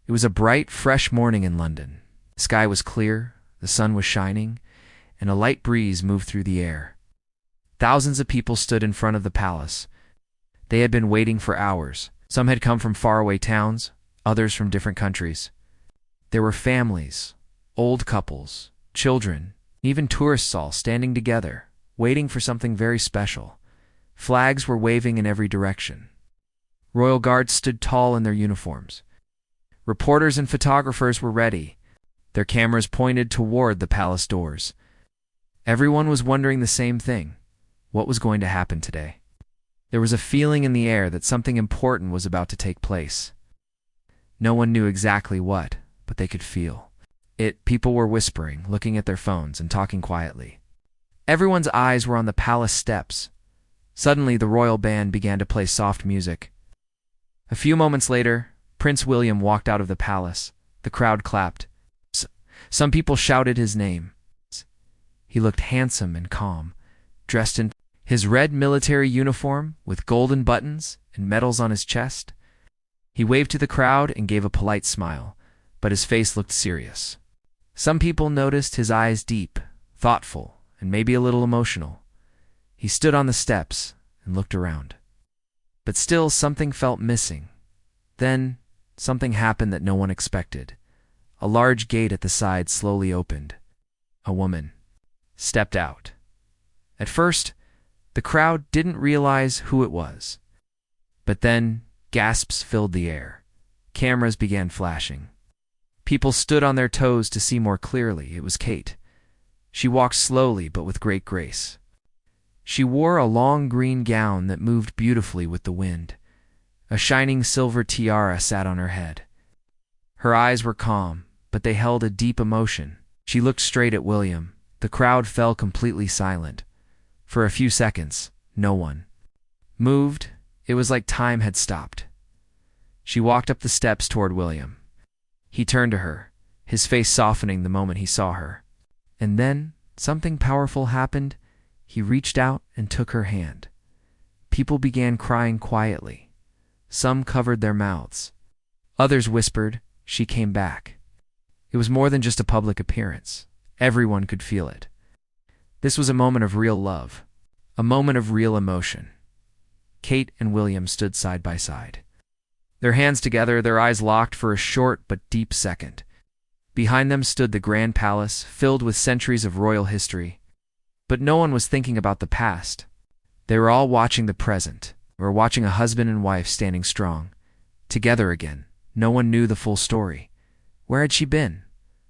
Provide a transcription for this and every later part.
It was a bright, fresh morning in London. The sky was clear, the sun was shining, and a light breeze moved through the air. Thousands of people stood in front of the palace. They had been waiting for hours. Some had come from faraway towns, others from different countries. There were families, old couples, children, even tourists all standing together, waiting for something very special. Flags were waving in every direction. Royal guards stood tall in their uniforms. Reporters and photographers were ready, their cameras pointed toward the palace doors. Everyone was wondering the same thing. What was going to happen today? There was a feeling in the air that something important was about to take place. No one knew exactly what, but they could feel it. People were whispering, looking at their phones, and talking quietly. Everyone's eyes were on the palace steps. Suddenly, the royal band began to play soft music. A few moments later, Prince William walked out of the palace. The crowd clapped. Some people shouted his name. He looked handsome and calm, dressed in his red military uniform with golden buttons and medals on his chest. He waved to the crowd and gave a polite smile, but his face looked serious. Some people noticed his eyes deep, thoughtful, and maybe a little emotional. He stood on the steps and looked around. But still something felt missing. Then something happened that no one expected. A large gate at the side slowly opened. A woman stepped out. At first, the crowd didn't realize who it was. But then, gasps filled the air. Cameras began flashing. People stood on their toes to see more clearly. It was Kate. She walked slowly but with great grace. She wore a long green gown that moved beautifully with the wind. A shining silver tiara sat on her head. Her eyes were calm, but they held a deep emotion. She looked straight at William. The crowd fell completely silent. For a few seconds, no one moved. It was like time had stopped. She walked up the steps toward William. He turned to her, his face softening the moment he saw her. And then, something powerful happened. He reached out and took her hand. People began crying quietly. Some covered their mouths. Others whispered, "She came back." It was more than just a public appearance. Everyone could feel it. This was a moment of real love, a moment of real emotion. Kate and William stood side by side. Their hands together, their eyes locked for a short but deep second. Behind them stood the grand palace, filled with centuries of royal history. But no one was thinking about the past. They were all watching the present. They were watching a husband and wife standing strong, together again. No one knew the full story. Where had she been?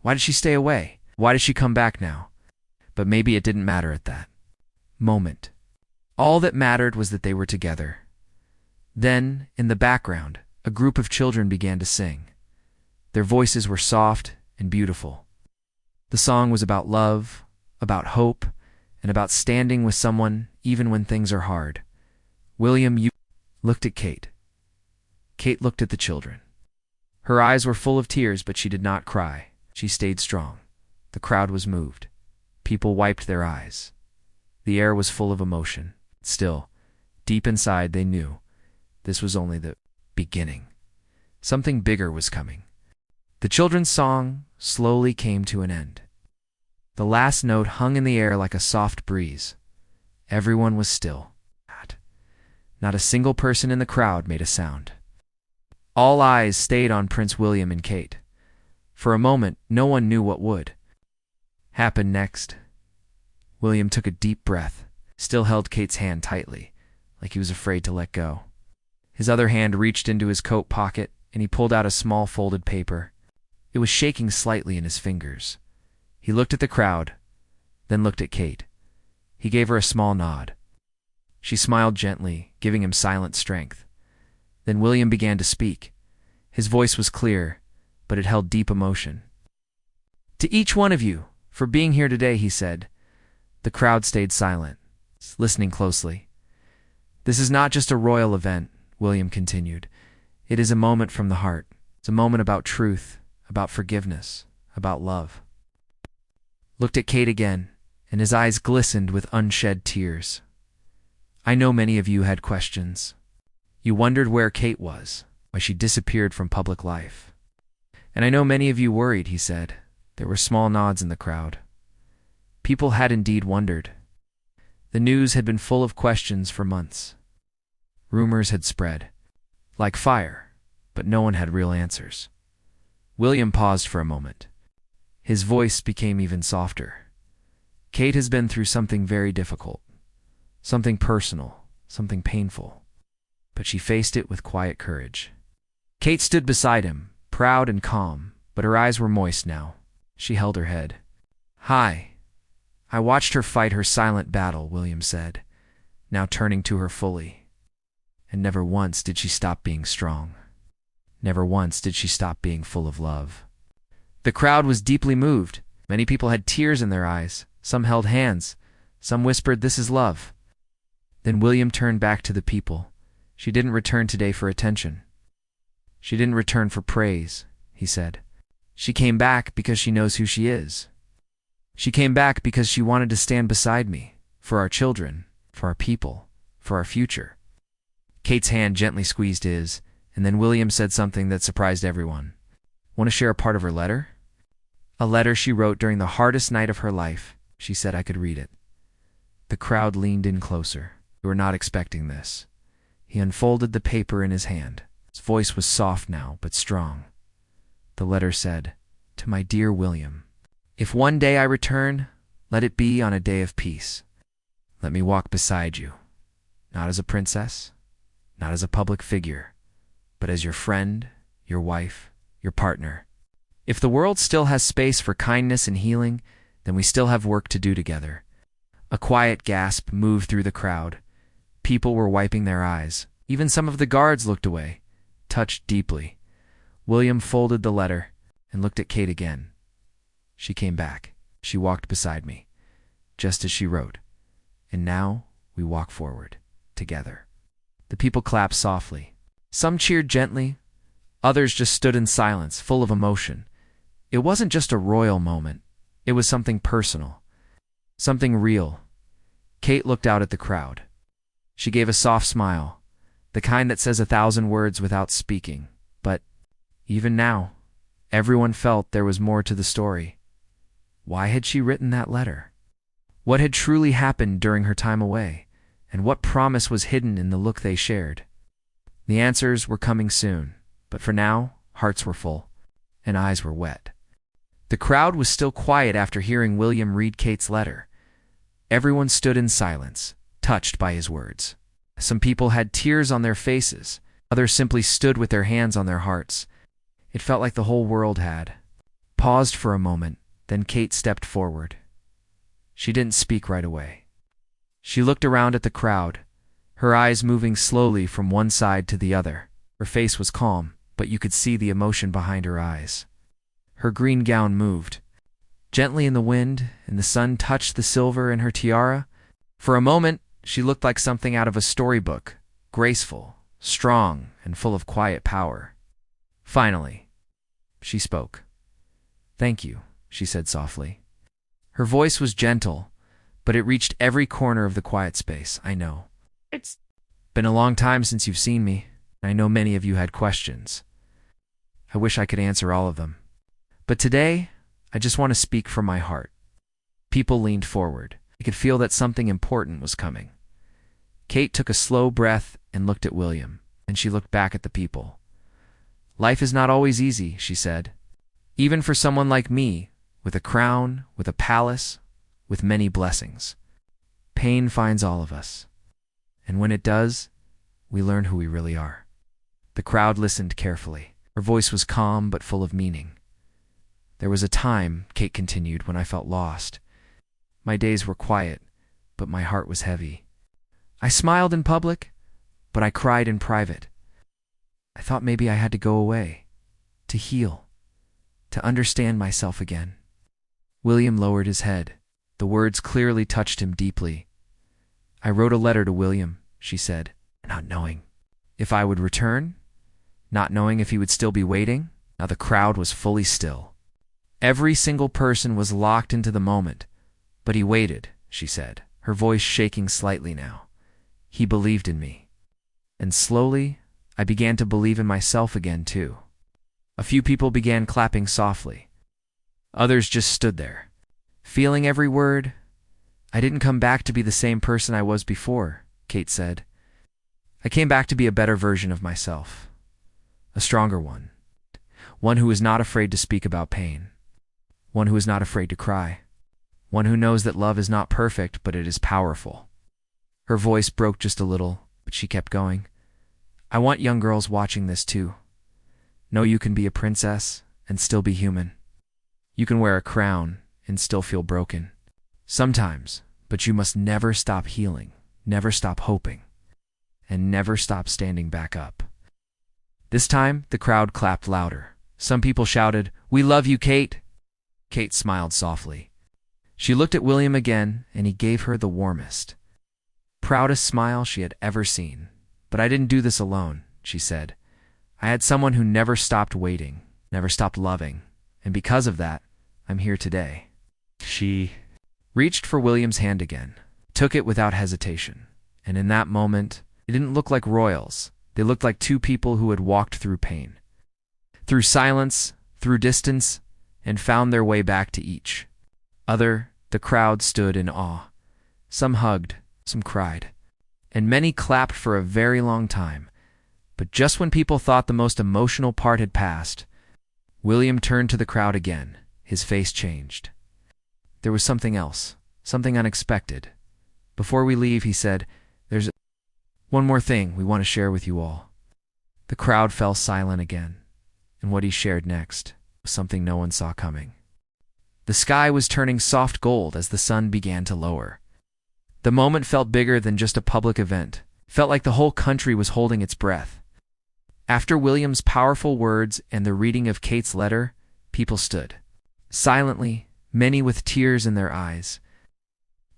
Why did she stay away? Why did she come back now? But maybe it didn't matter at that moment. All that mattered was that they were together. Then, in the background, a group of children began to sing. Their voices were soft and beautiful. The song was about love, about hope, and about standing with someone even when things are hard. William looked at Kate. Kate looked at the children. Her eyes were full of tears, but she did not cry. She stayed strong. The crowd was moved. People wiped their eyes. The air was full of emotion. Still, deep inside they knew this was only the beginning. Something bigger was coming. The children's song slowly came to an end. The last note hung in the air like a soft breeze. Everyone was still. Not a single person in the crowd made a sound. All eyes stayed on Prince William and Kate. For a moment, no one knew what would happen next. William took a deep breath, still held Kate's hand tightly, like he was afraid to let go. His other hand reached into his coat pocket, and he pulled out a small folded paper. It was shaking slightly in his fingers. He looked at the crowd, then looked at Kate. He gave her a small nod. She smiled gently, giving him silent strength. Then William began to speak. His voice was clear, but it held deep emotion. "To each one of you, for being here today," he said. The crowd stayed silent, listening closely. "This is not just a royal event," William continued. "It is a moment from the heart. It's a moment about truth, about forgiveness, about love." Looked at Kate again, and his eyes glistened with unshed tears. "I know many of you had questions. You wondered where Kate was, why she disappeared from public life. And I know many of you worried, he said. There were small nods in the crowd. People had indeed wondered. The news had been full of questions for months. Rumors had spread, like fire, but no one had real answers. William paused for a moment. His voice became even softer. Kate has been through something very difficult, something personal, something painful, but she faced it with quiet courage. Kate stood beside him, proud and calm, but her eyes were moist now. She held her head. "Hi. I watched her fight her silent battle," William said, now turning to her fully. "And never once did she stop being strong. Never once did she stop being full of love." The crowd was deeply moved. Many people had tears in their eyes. Some held hands. Some whispered, "This is love." Then William turned back to the people. "She didn't return today for attention. She didn't return for praise," he said. "She came back because she knows who she is. She came back because she wanted to stand beside me, for our children, for our people, for our future." Kate's hand gently squeezed his, and then William said something that surprised everyone. "Want to share a part of her letter?" "A letter she wrote during the hardest night of her life," she said. "I could read it." The crowd leaned in closer. They were not expecting this. He unfolded the paper in his hand. His voice was soft now, but strong. The letter said, "To my dear William, if one day I return, let it be on a day of peace. Let me walk beside you, not as a princess, not as a public figure, but as your friend, your wife, your partner. If the world still has space for kindness and healing, then we still have work to do together." A quiet gasp moved through the crowd. People were wiping their eyes. Even some of the guards looked away, touched deeply. William folded the letter and looked at Kate again. "She came back. She walked beside me, just as she wrote. And now we walk forward, together." The people clapped softly. Some cheered gently. Others just stood in silence, full of emotion. It wasn't just a royal moment. It was something personal, something real. Kate looked out at the crowd. She gave a soft smile, the kind that says 1,000 words without speaking. But even now, everyone felt there was more to the story. Why had she written that letter? What had truly happened during her time away? And what promise was hidden in the look they shared? The answers were coming soon, but for now, hearts were full, and eyes were wet. The crowd was still quiet after hearing William read Kate's letter. Everyone stood in silence, touched by his words. Some people had tears on their faces. Others simply stood with their hands on their hearts. It felt like the whole world had paused for a moment. Then Kate stepped forward. She didn't speak right away. She looked around at the crowd, her eyes moving slowly from one side to the other. Her face was calm, but you could see the emotion behind her eyes. Her green gown moved gently in the wind, and the sun touched the silver in her tiara. For a moment, she looked like something out of a storybook, graceful, strong, and full of quiet power. Finally, she spoke. "Thank you," she said softly. Her voice was gentle, but it reached every corner of the quiet space. "I know. It's been a long time since you've seen me. I know many of you had questions. I wish I could answer all of them. But today, I just want to speak from my heart." People leaned forward. They could feel that something important was coming. Kate took a slow breath and looked at William, and she looked back at the people. "Life is not always easy," she said. "Even for someone like me, with a crown, with a palace, with many blessings. Pain finds all of us. And when it does, we learn who we really are." The crowd listened carefully. Her voice was calm but full of meaning. "There was a time," Kate continued, "when I felt lost. My days were quiet, but my heart was heavy. I smiled in public, but I cried in private. I thought maybe I had to go away, to heal, to understand myself again." William lowered his head. The words clearly touched him deeply. "I wrote a letter to William," she said, "not knowing if I would return, not knowing if he would still be waiting." Now the crowd was fully still. Every single person was locked into the moment. "But he waited," she said, her voice shaking slightly now. "He believed in me. And slowly, I began to believe in myself again, too." A few people began clapping softly. Others just stood there, feeling every word. "I didn't come back to be the same person I was before," Kate said. "I came back to be a better version of myself. A stronger one. One who is not afraid to speak about pain. One who is not afraid to cry. One who knows that love is not perfect, but it is powerful." Her voice broke just a little, but she kept going. "I want young girls watching this too. Know you can be a princess and still be human. You can wear a crown and still feel broken. Sometimes, but you must never stop healing, never stop hoping, and never stop standing back up." This time, the crowd clapped louder. Some people shouted, "We love you, Kate!" Kate smiled softly. She looked at William again, and he gave her the warmest, proudest smile she had ever seen. "But I didn't do this alone," she said. "I had someone who never stopped waiting, never stopped loving, and because of that, I'm here today." She reached for William's hand again, took it without hesitation, and in that moment, they didn't look like royals. They looked like two people who had walked through pain, through silence, through distance, and found their way back to each other. The crowd stood in awe. Some hugged, some cried, and many clapped for a very long time. But just when people thought the most emotional part had passed, William turned to the crowd again. His face changed. There was something else, something unexpected. "Before we leave," he said, "there's one more thing we want to share with you all." The crowd fell silent again, and what he shared next was something no one saw coming. The sky was turning soft gold as the sun began to lower. The moment felt bigger than just a public event. It felt like the whole country was holding its breath. After William's powerful words and the reading of Kate's letter, people stood silently, many with tears in their eyes.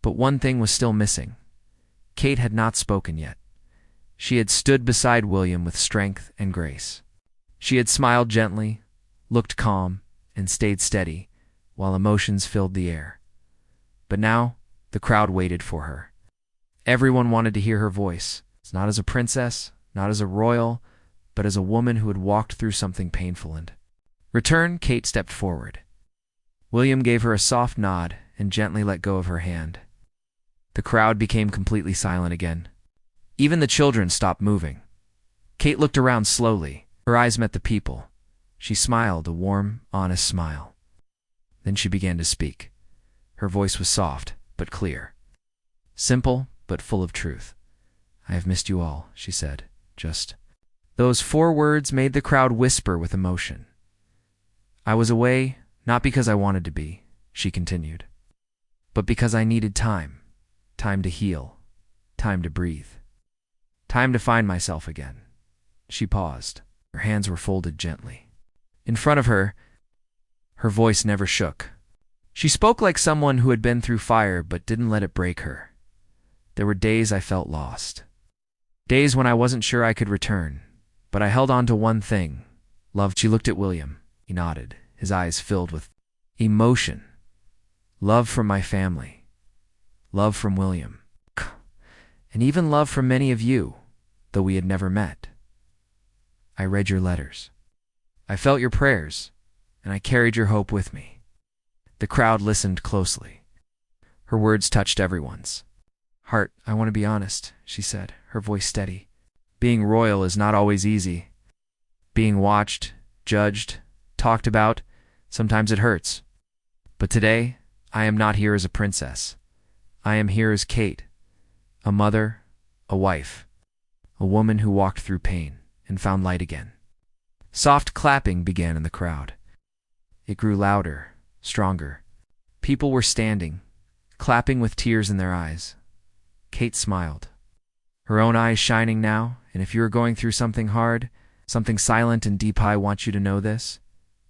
But one thing was still missing. Kate had not spoken yet. She had stood beside William with strength and grace. She had smiled gently, looked calm, and stayed steady, while emotions filled the air. But now, the crowd waited for her. Everyone wanted to hear her voice, not as a princess, not as a royal, but as a woman who had walked through something painful and return. Kate stepped forward. William gave her a soft nod and gently let go of her hand. The crowd became completely silent again. Even the children stopped moving. Kate looked around slowly. Her eyes met the people. She smiled, a warm, honest smile. Then she began to speak. Her voice was soft, but clear. Simple, but full of truth. "I have missed you all," she said. Just those 4 words made the crowd whisper with emotion. "I was away, not because I wanted to be," she continued, "but because I needed time. Time to heal. Time to breathe. Time to find myself again." She paused. Her hands were folded gently. In front of her, her voice never shook. She spoke like someone who had been through fire but didn't let it break her. "There were days I felt lost. Days when I wasn't sure I could return. But I held on to one thing. Love." She looked at William. He nodded, his eyes filled with emotion. "Love from my family. Love from William. And even love from many of you, though we had never met. I read your letters. I felt your prayers, and I carried your hope with me." The crowd listened closely. Her words touched everyone's heart. "I want to be honest," she said, her voice steady. "Being royal is not always easy. Being watched, judged, talked about, sometimes it hurts. But today, I am not here as a princess. I am here as Kate, a mother, a wife, a woman who walked through pain and found light again." Soft clapping began in the crowd. It grew louder, stronger. People were standing, clapping with tears in their eyes. Kate smiled, her own eyes shining now. "And if you are going through something hard, something silent and deep, I want you to know this.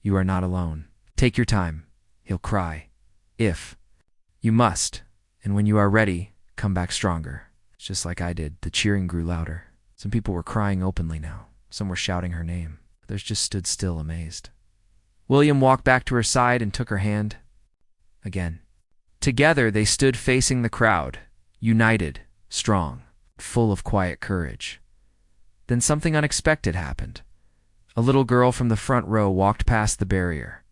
You are not alone. Take your time. He'll cry. If you must. And when you are ready, come back stronger." It's just like I did. The cheering grew louder. Some people were crying openly now. Some were shouting her name. Others just stood still, amazed. William walked back to her side and took her hand again. Together they stood facing the crowd, united, strong, full of quiet courage. Then something unexpected happened. A little girl from the front row walked past the barrier.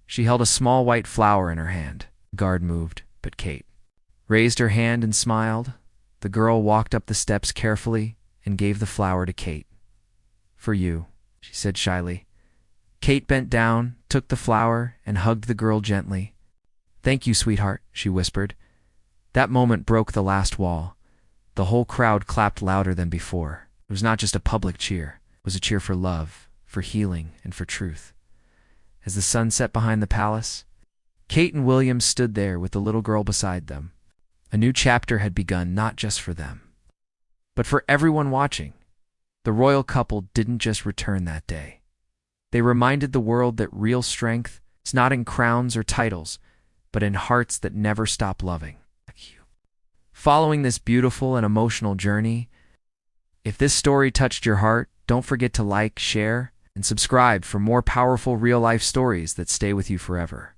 She held a small white flower in her hand. The guard moved, but Kate raised her hand and smiled. The girl walked up the steps carefully and gave the flower to Kate. "For you," she said shyly. Kate bent down, took the flower, and hugged the girl gently. "Thank you, sweetheart," she whispered. That moment broke the last wall. The whole crowd clapped louder than before. It was not just a public cheer. It was a cheer for love, for healing, and for truth. As the sun set behind the palace, Kate and William stood there with the little girl beside them. A new chapter had begun, not just for them, but for everyone watching. The royal couple didn't just return that day. They reminded the world that real strength is not in crowns or titles, but in hearts that never stop loving. Following this beautiful and emotional journey, if this story touched your heart, don't forget to like, share, and subscribe for more powerful real-life stories that stay with you forever.